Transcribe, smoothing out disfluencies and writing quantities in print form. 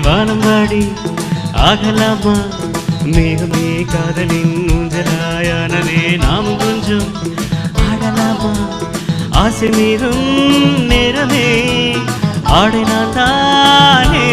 வானம்பாடி ஆகலாமா மேகமே காதலின் ஊஞ்சலாயானவே நாமும் கொஞ்சம் ஆடலாமா ஆசை மீறும் நேரமே ஆடினால் தானே